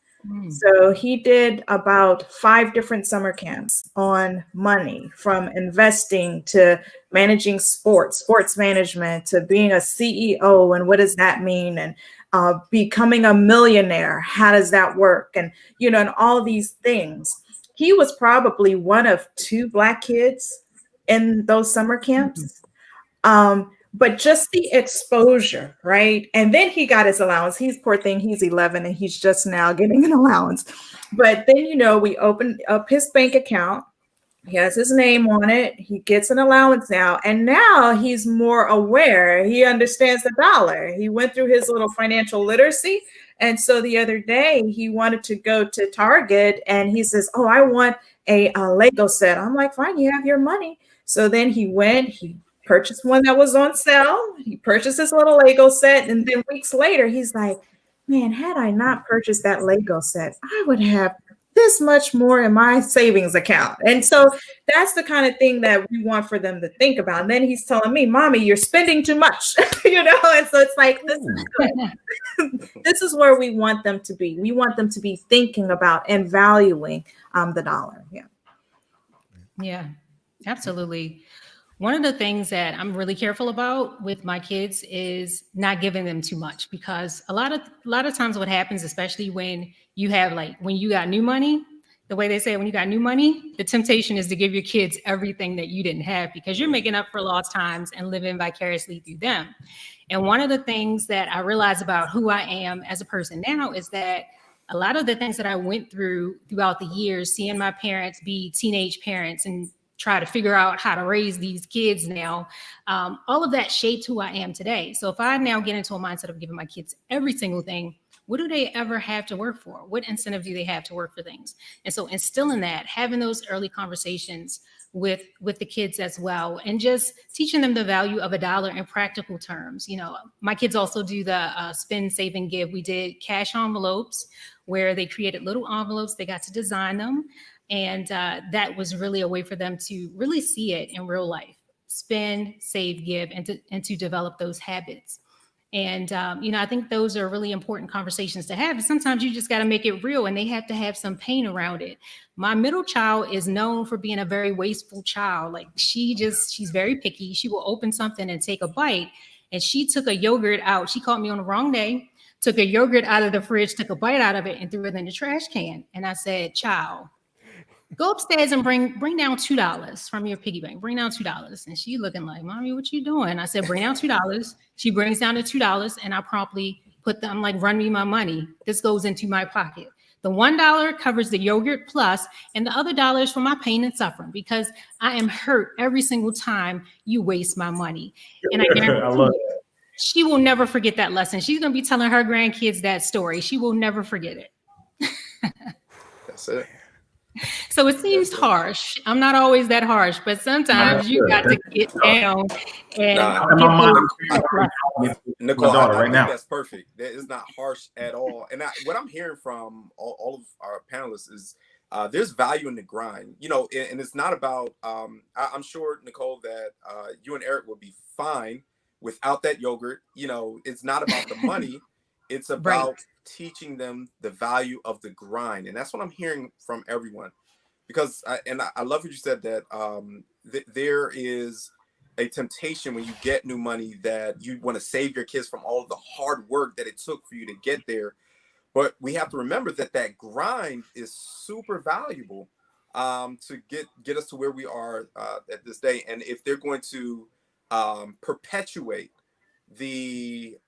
So he did about 5 different summer camps on money, from investing to managing sports management, to being a CEO, and what does that mean, and becoming a millionaire, how does that work, and and all these things. He was probably one of 2 Black kids in those summer camps, but just the exposure, right? And then he got his allowance. He's poor thing. He's 11 and he's just now getting an allowance. But then, we opened up his bank account. He has his name on it. He gets an allowance now. And now he's more aware. He understands the dollar. He went through his little financial literacy. And so the other day he wanted to go to Target and he says, oh, I want a Lego set. I'm like, fine, you have your money. So then he went, he purchased one that was on sale. He purchased his little Lego set. And then weeks later, he's like, man, had I not purchased that Lego set, I would have this much more in my savings account. And so that's the kind of thing that we want for them to think about. And then he's telling me, mommy, you're spending too much, and so it's like, this is good. This is where we want them to be. We want them to be thinking about and valuing the dollar. Yeah, absolutely. One of the things that I'm really careful about with my kids is not giving them too much, because a lot of times what happens, especially when you got new money, the way they say when you got new money, the temptation is to give your kids everything that you didn't have, because you're making up for lost times and living vicariously through them. And one of the things that I realize about who I am as a person now is that a lot of the things that I went through throughout the years, seeing my parents be teenage parents and try to figure out how to raise these kids now, all of that shaped who I am today. So if I now get into a mindset of giving my kids every single thing, what do they ever have to work for? What incentive do they have to work for things? And so instilling that, having those early conversations with the kids as well, and just teaching them the value of $1 in practical terms. My kids also do the spend, save, and give. We did cash envelopes where they created little envelopes. They got to design them. And that was really a way for them to really see it in real life, spend, save, give, and to develop those habits. And, I think those are really important conversations to have. And sometimes you just got to make it real, and they have to have some pain around it. My middle child is known for being a very wasteful child. Like she's very picky. She will open something and take a bite. And she took a yogurt out. She caught me on the wrong day, took a yogurt out of the fridge, took a bite out of it, and threw it in the trash can. And I said, child, go upstairs and bring down $2 from your piggy bank. Bring down $2. And she looking like, mommy, what you doing? I said, bring down $2. She brings down the $2, and I promptly I'm like, run me my money. This goes into my pocket. The $1 covers the yogurt plus, and the other $1 is for my pain and suffering, because I am hurt every single time you waste my money. And I guarantee she will never forget that lesson. She's going to be telling her grandkids that story. She will never forget it. That's it. So it seems harsh. I'm not always that harsh, but sometimes you got to get down and Nicole, I think that's perfect. That is not harsh at all. And what I'm hearing from all of our panelists is there's value in the grind, and it's not about, I'm sure, Nicole, that you and Eric would be fine without that yogurt. It's not about the money. It's about teaching them the value of the grind. And that's what I'm hearing from everyone. Because I love what you said, that there is a temptation when you get new money that you want to save your kids from all of the hard work that it took for you to get there. But we have to remember that grind is super valuable to get us to where we are at this day. And if they're going to perpetuate the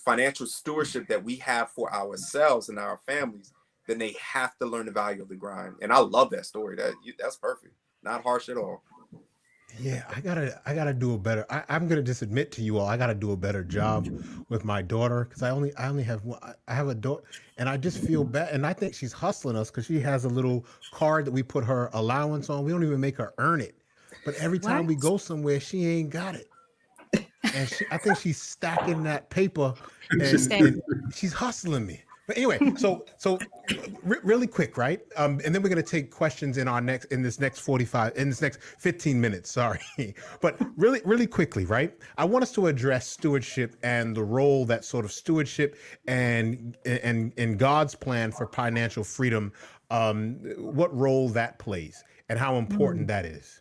financial stewardship that we have for ourselves and our families, then they have to learn the value of the grind. And I love that story. That's perfect. Not harsh at all. Yeah, I gotta do a better. I'm gonna just admit to you all, I gotta do a better job with my daughter, because I only have one. I have a daughter, and I just feel bad. And I think she's hustling us because she has a little card that we put her allowance on. We don't even make her earn it, but every time we go somewhere, she ain't got it. And I think she's stacking that paper, and she's hustling me. But anyway, so really quick, right? And then we're going to take questions in this next 15 minutes. Sorry, but really quickly, right? I want us to address stewardship and the role that sort of stewardship and God's plan for financial freedom, what role that plays and how important that is.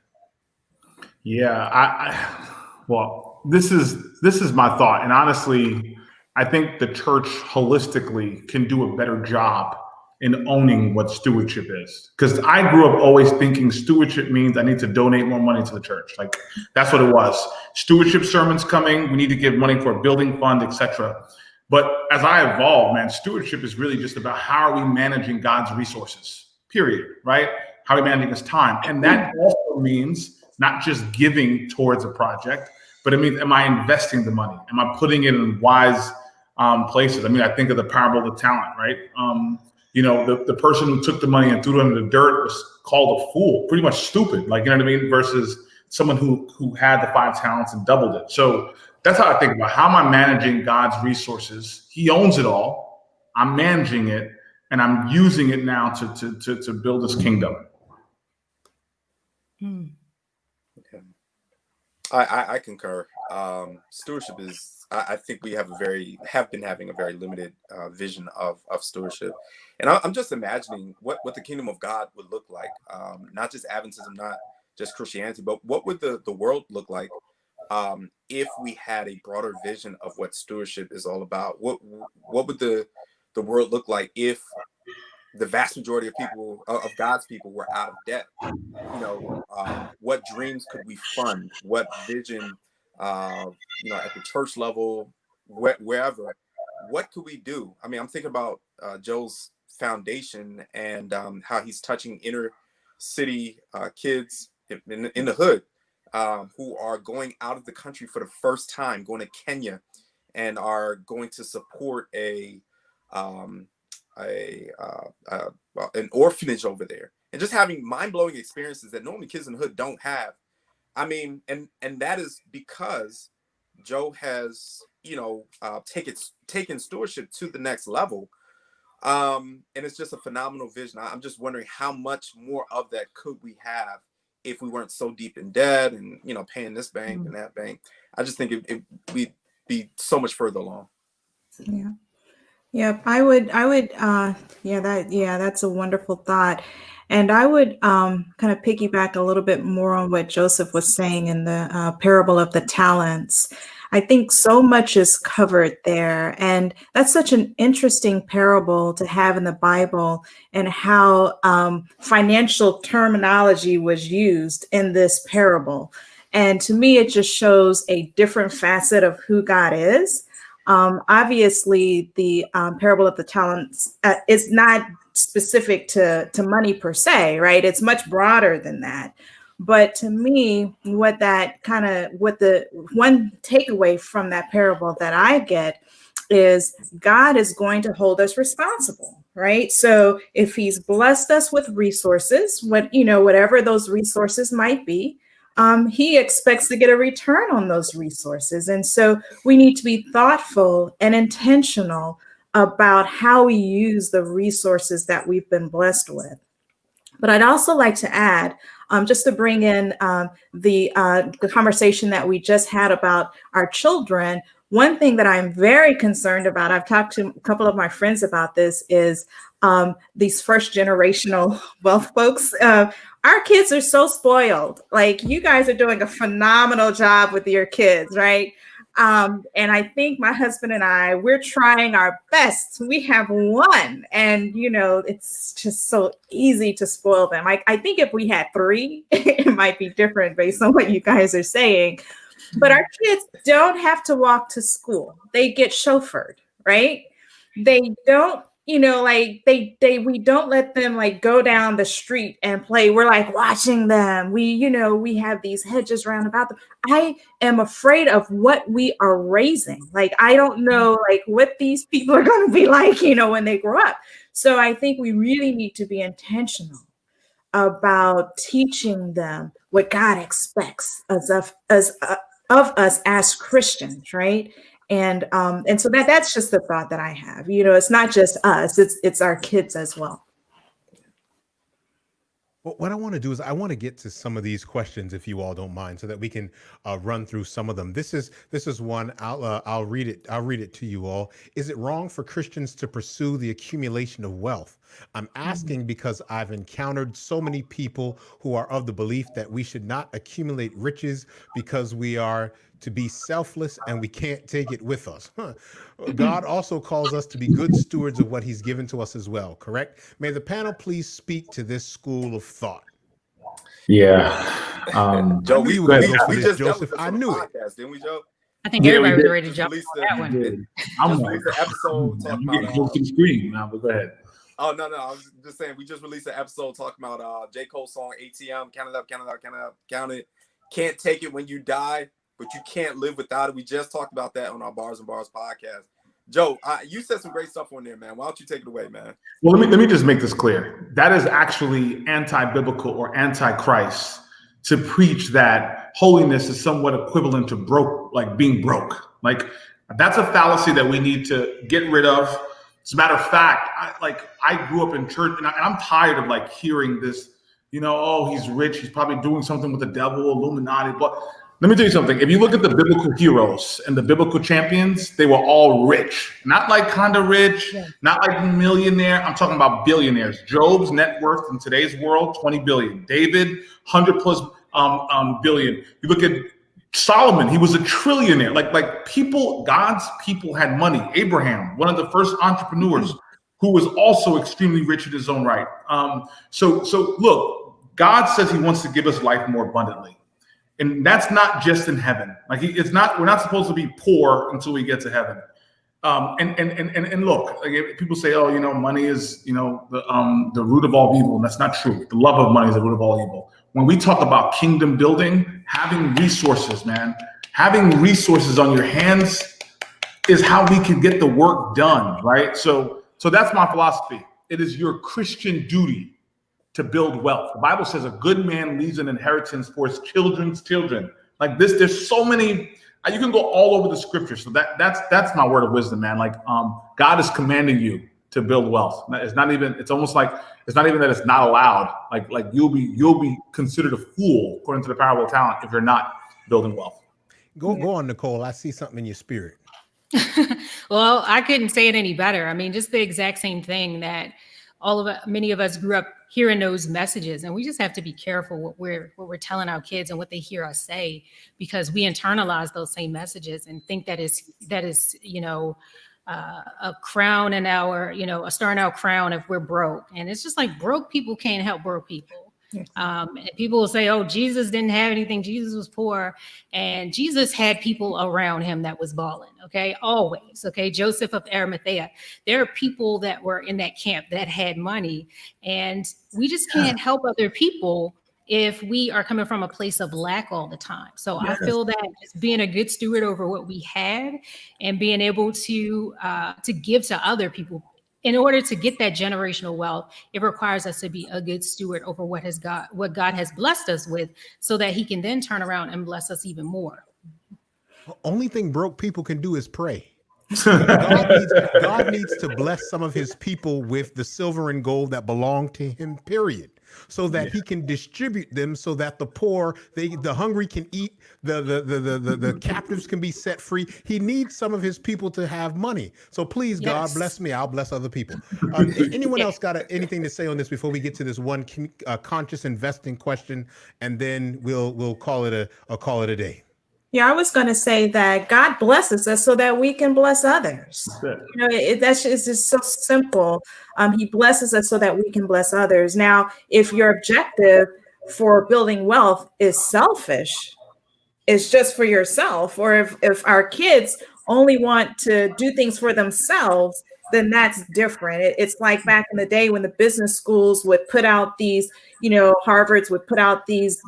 Yeah, well, this is my thought, and honestly, I think the church holistically can do a better job in owning what stewardship is. Because I grew up always thinking stewardship means I need to donate more money to the church. Like, that's what it was. Stewardship sermons coming, we need to give money for a building fund, etc. But as I evolve, man, stewardship is really just about how are we managing God's resources, period, right? How are we managing his time? And that also means not just giving towards a project, but it means, am I investing the money? Am I putting it in wise places? I mean, I think of the parable of the talent, right? The person who took the money and threw it into the dirt was called a fool, pretty much stupid, like, you know what I mean? Versus someone who had the 5 talents and doubled it. So that's how I think about how am I managing God's resources? He owns it all. I'm managing it, and I'm using it now to build his kingdom. Okay. I concur. Stewardship is, I think we have been having a very limited vision of stewardship. And I'm just imagining what the kingdom of God would look like. Not just Adventism, not just Christianity, but what would the world look like if we had a broader vision of what stewardship is all about? What would the world look like if the vast majority of people, of God's people, were out of debt? What dreams could we fund? What vision, at the church level, wherever, what could we do? I mean, I'm thinking about Joe's foundation and how he's touching inner city kids in the hood who are going out of the country for the first time, going to Kenya, and are going to support an orphanage over there, and just having mind-blowing experiences that normally kids in the hood don't have. I mean, and that is because Joe has, taken stewardship to the next level. And it's just a phenomenal vision. I'm just wondering how much more of that could we have if we weren't so deep in debt and, paying this bank and that bank. I just think we'd be so much further along. Yeah. Yeah, I would, that's a wonderful thought. And I would kind of piggyback a little bit more on what Joseph was saying in the parable of the talents. I think so much is covered there. And that's such an interesting parable to have in the Bible, and how financial terminology was used in this parable. And to me, it just shows a different facet of who God is. Obviously, the parable of the talents is not specific to money per se, right? It's much broader than that. But to me, what the one takeaway from that parable that I get is God is going to hold us responsible, right? So if he's blessed us with resources, whatever those resources might be, he expects to get a return on those resources. And so we need to be thoughtful and intentional about how we use the resources that we've been blessed with. But I'd also like to add, just to bring in the conversation that we just had about our children, one thing that I'm very concerned about, I've talked to a couple of my friends about this, is these first generational wealth folks. Our kids are so spoiled. Like, you guys are doing a phenomenal job with your kids, right? And I think my husband and I, we're trying our best. We have one, and it's just so easy to spoil them. I think if we had 3, it might be different based on what you guys are saying. But our kids don't have to walk to school. They get chauffeured, right? They don't, we don't let them go down the street and play. We're watching them. We have these hedges round about them. I am afraid of what we are raising. I don't know what these people are going to be like, when they grow up. So I think we really need to be intentional about teaching them what God expects of us as Christians, right? And so that's just the thought that I have. It's not just us; it's our kids as well. Well, what I want to do is I want to get to some of these questions, if you all don't mind, so that we can run through some of them. This is one. I'll read it. I'll read it to you all. Is it wrong for Christians to pursue the accumulation of wealth I'm asking because I've encountered so many people who are of the belief that we should not accumulate riches because we are to be selfless and we can't take it with us. God also calls us to be good stewards of what he's given to us as well, correct? May the panel please speak to this school of thought. Yeah. Joe, I knew you were go going to ahead. go for we this, just dealt Joseph. with this I on the knew it. podcast, didn't we, Joe? I think Yeah, everybody we was did. ready to Just jump released on that one. I'm just like, released an episode talking I'm getting about. close to the screen now, but go ahead. Oh no, I was just saying we just released an episode talking about J. Cole's song ATM, count it up, count it up, count it up, count it. Can't take it when you die, but you can't live without it. We just talked about that on our Bars and Bars podcast. Joe, you said some great stuff on there, man. Why don't you take it away, man? Well, let me just make this clear. That is actually anti-biblical or anti-Christ to preach that holiness is somewhat equivalent to broke, like being broke. Like that's a fallacy that we need to get rid of. As a matter of fact, I grew up in church, and I'm tired of like hearing this, oh, he's rich, he's probably doing something with the devil, Illuminati. But let me tell you something. If you look at the biblical heroes and the biblical champions, they were all rich. Not like kind of rich, not like millionaire. I'm talking about billionaires. Job's net worth in today's world, 20 billion. David, 100 plus billion. You look at Solomon, he was a trillionaire. Like people, God's people had money. Abraham, one of the first entrepreneurs, who was also extremely rich in his own right. So look, God says he wants to give us life more abundantly. And that's not just in heaven. Like we're not supposed to be poor until we get to heaven. And look, like people say, money is, the root of all evil. And that's not true. The love of money is the root of all evil. When we talk about kingdom building, having resources, man, having resources on your hands is how we can get the work done, right? So that's my philosophy. It is your Christian duty to build wealth. The Bible says a good man leaves an inheritance for his children's children. Like this, there's so many. You can go all over the scripture. So that's my word of wisdom, man. Like God is commanding you to build wealth. It's not even. It's almost like it's not even that it's not allowed. Like you'll be considered a fool according to the parable of talent if you're not building wealth. Go on, Nicole. I see something in your spirit. Well, I couldn't say it any better. I mean, just the exact same thing that many of us grew up hearing those messages, and we just have to be careful what we're telling our kids and what they hear us say, because we internalize those same messages and think that is a crown in our, a star in our crown if we're broke. And it's just like broke people can't help broke people. And people will say, oh, Jesus didn't have anything. Jesus was poor. And Jesus had people around him that was balling. Okay. Always. Okay. Joseph of Arimathea. There are people that were in that camp that had money, and we just can't help other people if we are coming from a place of lack all the time. So I feel that just being a good steward over what we have and being able to give to other people, in order to get that generational wealth, it requires us to be a good steward over what God has blessed us with, so that he can then turn around and bless us even more. Only thing broke people can do is pray. God needs to bless some of his people with the silver and gold that belong to him, period, so that he can distribute them, so that the poor, the hungry can eat, the captives can be set free. He needs some of his people to have money. So please, God, bless me. I'll bless other people. Anyone else got anything to say on this before we get to this one conscious investing question, and then we'll call it a day. Yeah, I was going to say that God blesses us so that we can bless others. That's just so simple. He blesses us so that we can bless others. Now, if your objective for building wealth is selfish, it's just for yourself, or if our kids only want to do things for themselves, then that's different. It's like back in the day when the business schools would put out these, Harvard's would put out these,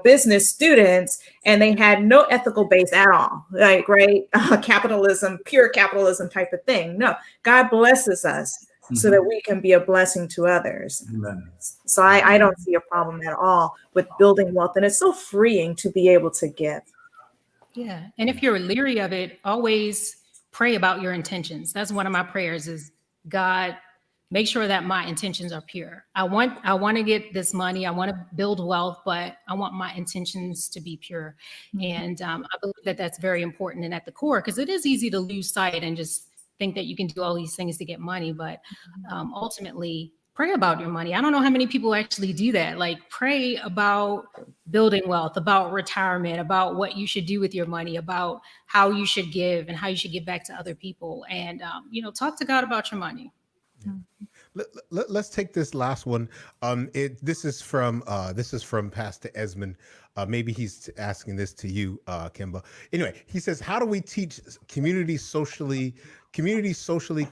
business students, and they had no ethical base at all, like, right? Capitalism, pure capitalism type of thing. No, God blesses us so that we can be a blessing to others. Amen. So I don't see a problem at all with building wealth. And it's so freeing to be able to give. Yeah. And if you're leery of it, always pray about your intentions. That's one of my prayers is, God, make sure that my intentions are pure. I want to get this money. I want to build wealth, but I want my intentions to be pure. And I believe that that's very important and at the core, because it is easy to lose sight and just think that you can do all these things to get money. But ultimately, pray about your money. I don't know how many people actually do that. Like pray about building wealth, about retirement, about what you should do with your money, about how you should give and how you should give back to other people. And, talk to God about your money. Let's take this last one. This is from Pastor Esmond. Maybe he's asking this to you, Kemba. Anyway, he says, "How do we teach community socially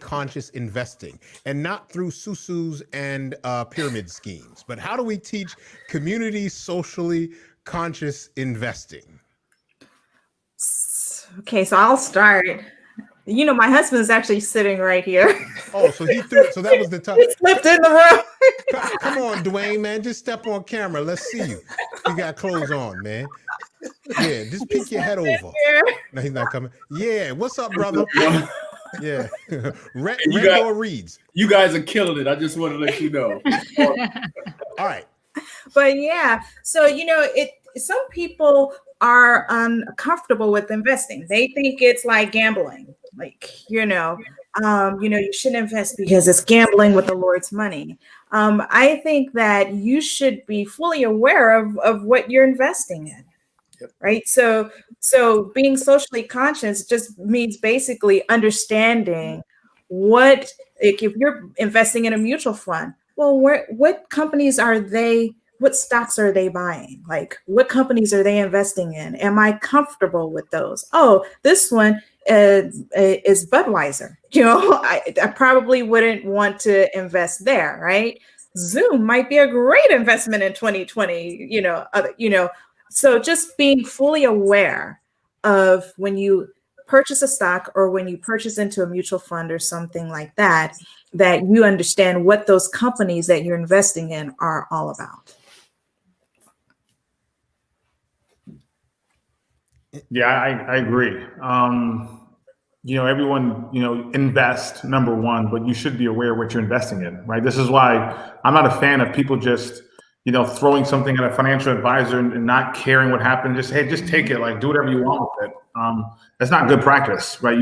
conscious investing, and not through susus and pyramid schemes, but how do we teach community socially conscious investing?" Okay, so I'll start. My husband's actually sitting right here. Oh, so so that was the time. He slipped in the room. Come on, Dwayne, man, just step on camera. Let's see you. You got clothes on, man. Yeah, just peek your head over. No, he's not coming. Yeah, what's up, brother? Yeah, Red Door Reads. You guys are killing it. I just want to let you know. All right. But yeah, so some people are uncomfortable with investing. They think it's like gambling. Like, you shouldn't invest because it's gambling with the Lord's money. I think that you should be fully aware of what you're investing in. Yep. Right. So being socially conscious just means basically understanding what, if you're investing in a mutual fund, well, what companies are they? What stocks are they buying? Like, what companies are they investing in? Am I comfortable with those? Oh, this one is Budweiser. I probably wouldn't want to invest there, right? Zoom might be a great investment in 2020. So just being fully aware of when you purchase a stock or when you purchase into a mutual fund or something like that, that you understand what those companies that you're investing in are all about. Yeah, I agree. Everyone, invest, number one, but you should be aware of what you're investing in, right? This is why I'm not a fan of people just, throwing something at a financial advisor and not caring what happened. Just take it, like do whatever you want with it. That's not good practice, right?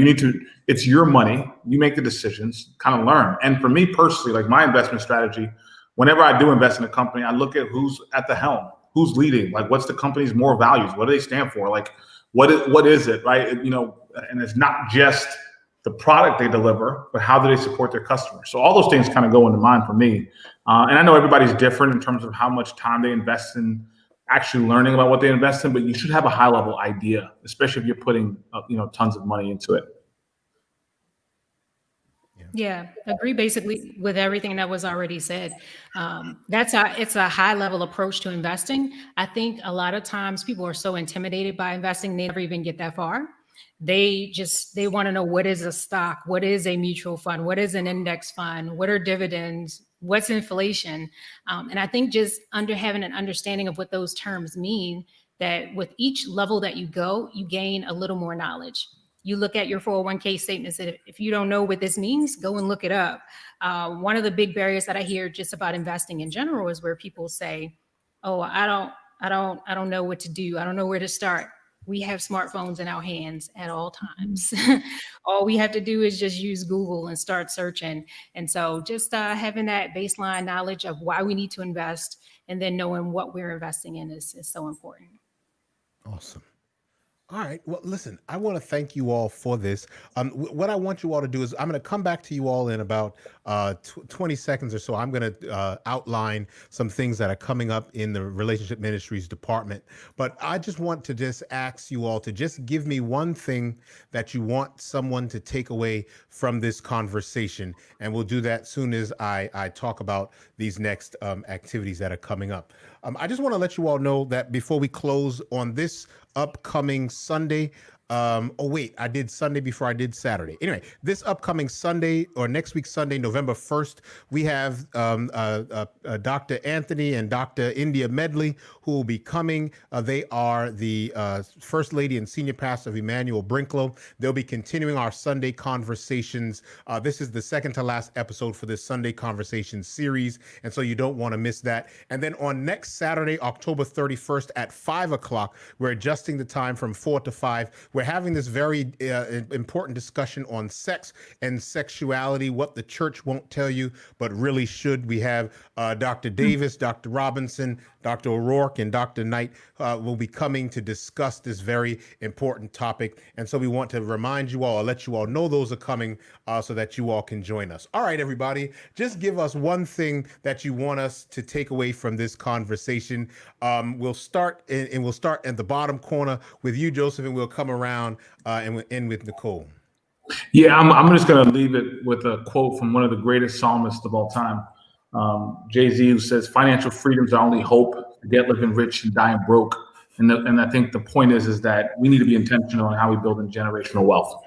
It's your money. You make the decisions, kind of learn. And for me personally, like my investment strategy, whenever I do invest in a company, I look at who's at the helm, who's leading, like what's the company's moral values? What do they stand for? Like, what is it, right? And it's not just the product they deliver, but how do they support their customers? So all those things kind of go into mind for me. And I know everybody's different in terms of how much time they invest in actually learning about what they invest in, but you should have a high level idea, especially if you're putting, tons of money into it. Yeah, agree basically with everything that was already said. It's a high level approach to investing. I think a lot of times people are so intimidated by investing, they never even get that far. They want to know, what is a stock? What is a mutual fund? What is an index fund? What are dividends? What's inflation? And I think just having an understanding of what those terms mean, that with each level that you go, you gain a little more knowledge. You look at your 401k statements, and if you don't know what this means, go and look it up. One of the big barriers that I hear just about investing in general is where people say, "Oh, I don't know what to do. I don't know where to start." We have smartphones in our hands at all times. All we have to do is just use Google and start searching. And so just having that baseline knowledge of why we need to invest, and then knowing what we're investing in is so important. Awesome. All right. Well, listen, I want to thank you all for this. What I want you all to do is I'm going to come back to you all in about 20 seconds or so. I'm going to outline some things that are coming up in the Relationship Ministries department. But I just want to just ask you all to just give me one thing that you want someone to take away from this conversation. And we'll do that soon as I talk about these next activities that are coming up. I just want to let you all know that before we close on this upcoming Sunday, I did Sunday before I did Saturday. Anyway, this upcoming Sunday, or next week Sunday, November 1st, we have Dr. Anthony and Dr. India Medley, who will be coming. They are the First Lady and Senior Pastor of Emmanuel Brinklow. They'll be continuing our Sunday conversations. This is the second to last episode for this Sunday conversation series, and so you don't want to miss that. And then on next Saturday, October 31st at 5 o'clock, we're adjusting the time from 4 to 5. We're having this very important discussion on sex and sexuality, what the church won't tell you, but really should. We have Dr. Davis, Dr. Robinson, Dr. O'Rourke, and Dr. Knight will be coming to discuss this very important topic. And so we want to remind you all, or let you all know those are coming so that you all can join us. All right, everybody, just give us one thing that you want us to take away from this conversation. We'll start at the bottom corner with you, Joseph, and we'll come around and we'll end with Nicole. Yeah, I'm just going to leave it with a quote from one of the greatest psalmists of all time, Jay-Z, who says, "Financial freedom's our only hope. Forget living rich and dying broke." And I think the point is that we need to be intentional in how we build in generational wealth.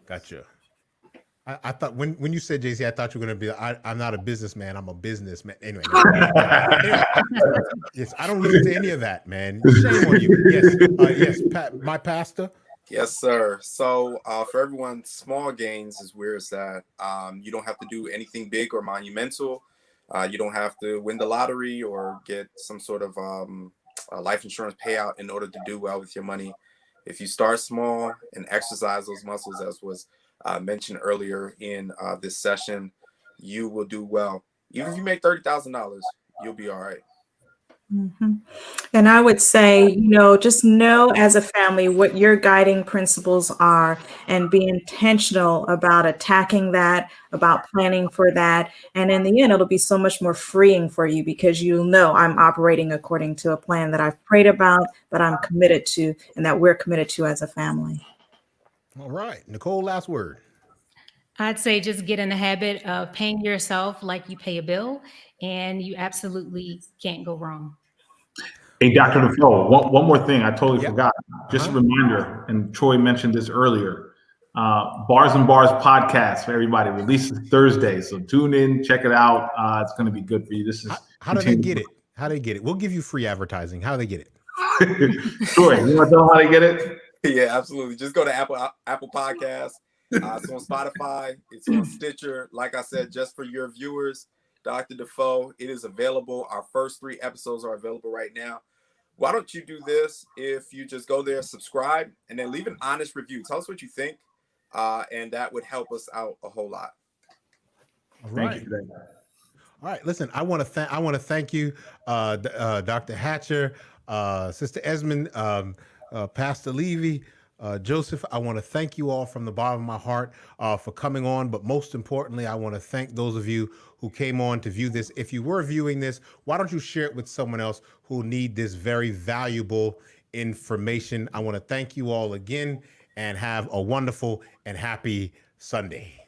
Gotcha. I thought when you said Jay-Z, I thought you were going to be, I'm not a businessman, I'm a businessman. Anyway. Yes, I don't listen to any of that, man. Shame on you. Yes, my pastor. Yes, sir. So for everyone, small gains is where it's at. You don't have to do anything big or monumental. You don't have to win the lottery or get some sort of a life insurance payout in order to do well with your money. If you start small and exercise those muscles, as was mentioned earlier in this session, you will do well. Even if you make $30,000, you'll be all right. Mm-hmm. And I would say, just know as a family what your guiding principles are and be intentional about attacking that, about planning for that. And in the end, it'll be so much more freeing for you because you'll know I'm operating according to a plan that I've prayed about, that I'm committed to, and that we're committed to as a family. All right. Nicole, last word. I'd say just get in the habit of paying yourself like you pay a bill, and you absolutely can't go wrong. Hey, Dr. Defoe, one more thing I totally forgot. Just Uh-huh. a reminder, and Troy mentioned this earlier. Bars and Bars podcast for everybody releases Thursday. So tune in, check it out. It's going to be good for you. This is how do they get it? How do they get it? We'll give you free advertising. How do they get it? Troy, you want to tell them how they get it? Yeah, absolutely. Just go to Apple Podcasts. It's on Spotify. It's on Stitcher. Like I said, just for your viewers, Dr. Defoe, it is available. Our first 3 episodes are available right now. Why don't you do this? If you just go there, subscribe, and then leave an honest review. Tell us what you think, and that would help us out a whole lot. All right. Thank you. All right. Listen, I want to thank you, Dr. Hatcher, Sister Edmond, Pastor Levy, Joseph. I want to thank you all from the bottom of my heart for coming on. But most importantly, I want to thank those of you who came on to view this. If you were viewing this, why don't you share it with someone else who need this very valuable information? I want to thank you all again and have a wonderful and happy Sunday.